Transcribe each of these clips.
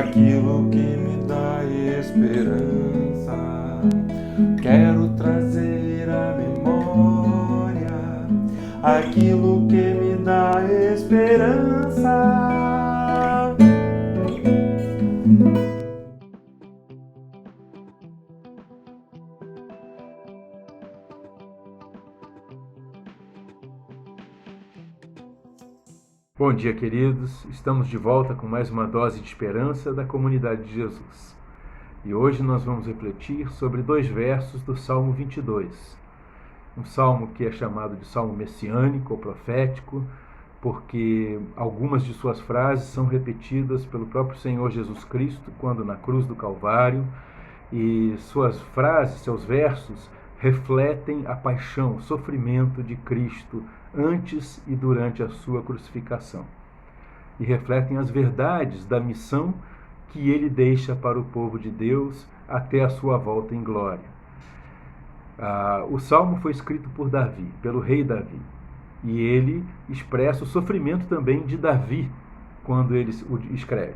aquilo que me dá esperança. Quero trazer à memória aquilo que me dá esperança. Bom dia, queridos. Estamos de volta com mais uma dose de esperança da comunidade de Jesus. E hoje nós vamos refletir sobre 2 versos do Salmo 22. Um salmo que é chamado de salmo messiânico ou profético, porque algumas de suas frases são repetidas pelo próprio Senhor Jesus Cristo quando na cruz do Calvário, e suas frases, seus versos, refletem a paixão, o sofrimento de Cristo antes e durante a sua crucificação. E refletem as verdades da missão que ele deixa para o povo de Deus até a sua volta em glória. O Salmo foi escrito por Davi, pelo rei Davi. E ele expressa o sofrimento também de Davi quando ele o escreve.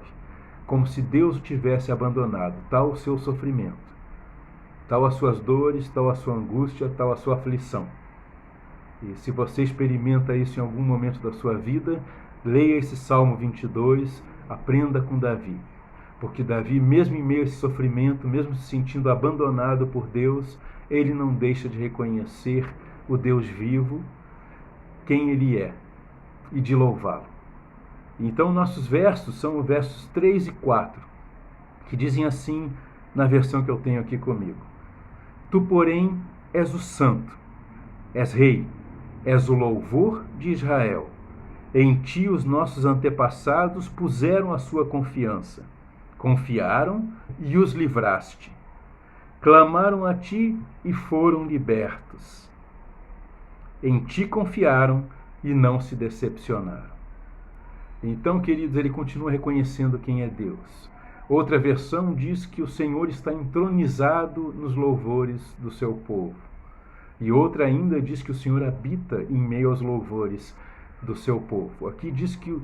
Como se Deus o tivesse abandonado, tal o seu sofrimento, tal as suas dores, tal a sua angústia, tal a sua aflição. E se você experimenta isso em algum momento da sua vida, leia esse Salmo 22, aprenda com Davi. Porque Davi, mesmo em meio a esse sofrimento, mesmo se sentindo abandonado por Deus, ele não deixa de reconhecer o Deus vivo, quem ele é, e de louvá-lo. Então, nossos versos são os versos 3 e 4, que dizem assim na versão que eu tenho aqui comigo. Tu, porém, és o santo, és rei, és o louvor de Israel. Em ti os nossos antepassados puseram a sua confiança. Confiaram e os livraste. Clamaram a ti e foram libertos. Em ti confiaram e não se decepcionaram. Então, queridos, ele continua reconhecendo quem é Deus. Outra versão diz que o Senhor está entronizado nos louvores do seu povo. E outra ainda diz que o Senhor habita em meio aos louvores do seu povo. Aqui diz que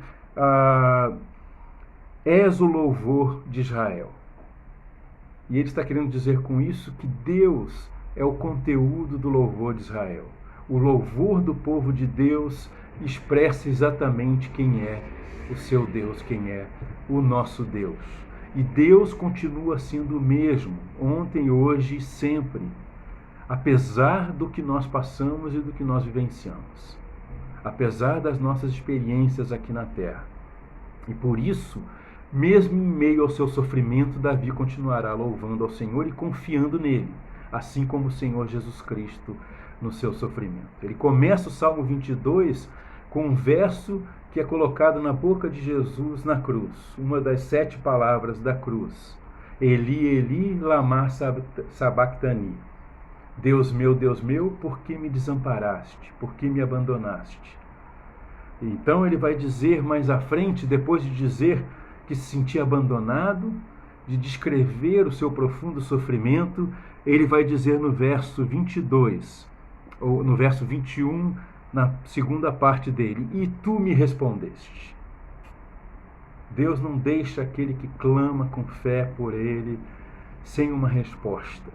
és o louvor de Israel. E ele está querendo dizer com isso que Deus é o conteúdo do louvor de Israel. O louvor do povo de Deus expressa exatamente quem é o seu Deus, quem é o nosso Deus. E Deus continua sendo o mesmo, ontem, hoje e sempre, apesar do que nós passamos e do que nós vivenciamos, apesar das nossas experiências aqui na terra. E por isso, mesmo em meio ao seu sofrimento, Davi continuará louvando ao Senhor e confiando nele, assim como o Senhor Jesus Cristo no seu sofrimento. Ele começa o Salmo 22 com um verso que é colocado na boca de Jesus na cruz, uma das 7 palavras da cruz. Eli, Eli, lama sabachthani. Deus meu, por que me desamparaste? Por que me abandonaste? Então ele vai dizer mais à frente, depois de dizer que se sentia abandonado, de descrever o seu profundo sofrimento, ele vai dizer no verso 22, ou no verso 21, na segunda parte dele, e tu me respondeste. Deus não deixa aquele que clama com fé por ele sem uma resposta.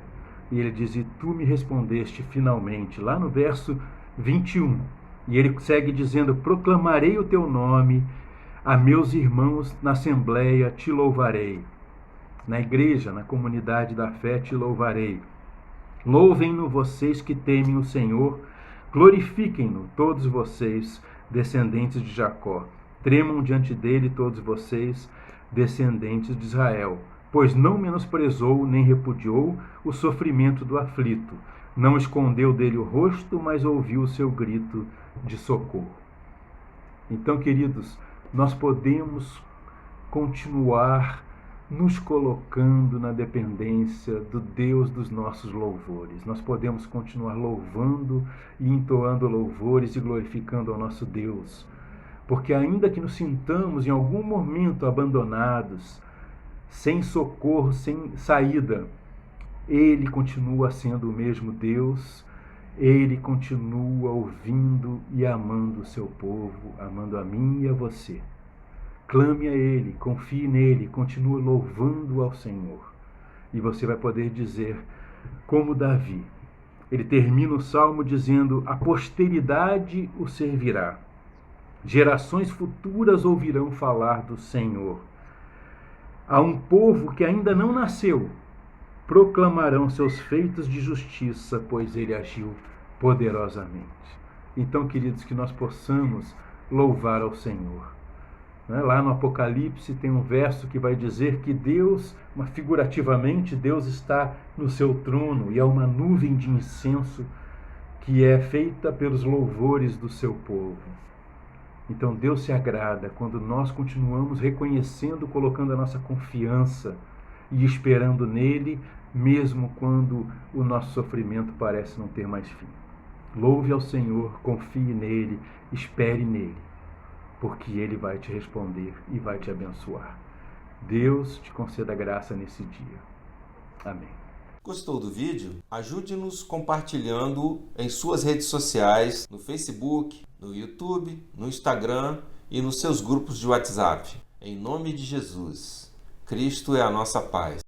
E ele diz, e tu me respondeste finalmente, lá no verso 21. E ele segue dizendo, proclamarei o teu nome a meus irmãos na assembleia, te louvarei. Na igreja, na comunidade da fé, te louvarei. Louvem-no vocês que temem o Senhor, glorifiquem-no todos vocês, descendentes de Jacó. Tremam diante dele todos vocês, descendentes de Israel. Pois não menosprezou nem repudiou o sofrimento do aflito. Não escondeu dele o rosto, mas ouviu o seu grito de socorro. Então, queridos, nós podemos continuar nos colocando na dependência do Deus dos nossos louvores. Nós podemos continuar louvando e entoando louvores e glorificando ao nosso Deus. Porque ainda que nos sintamos em algum momento abandonados, sem socorro, sem saída, Ele continua sendo o mesmo Deus, Ele continua ouvindo e amando o seu povo, amando a mim e a você. Clame a Ele, confie nele, continue louvando ao Senhor. E você vai poder dizer, como Davi, ele termina o salmo dizendo: a posteridade o servirá, gerações futuras ouvirão falar do Senhor. A um povo que ainda não nasceu, proclamarão seus feitos de justiça, pois ele agiu poderosamente. Então, queridos, que nós possamos louvar ao Senhor. Lá no Apocalipse tem um verso que vai dizer que Deus, figurativamente, Deus está no seu trono e há uma nuvem de incenso que é feita pelos louvores do seu povo. Então Deus se agrada quando nós continuamos reconhecendo, colocando a nossa confiança e esperando nele, mesmo quando o nosso sofrimento parece não ter mais fim. Louve ao Senhor, confie nele, espere nele, porque ele vai te responder e vai te abençoar. Deus te conceda graça nesse dia. Amém. Gostou do vídeo? Ajude-nos compartilhando em suas redes sociais, no Facebook, no YouTube, no Instagram e nos seus grupos de WhatsApp. Em nome de Jesus, Cristo é a nossa paz.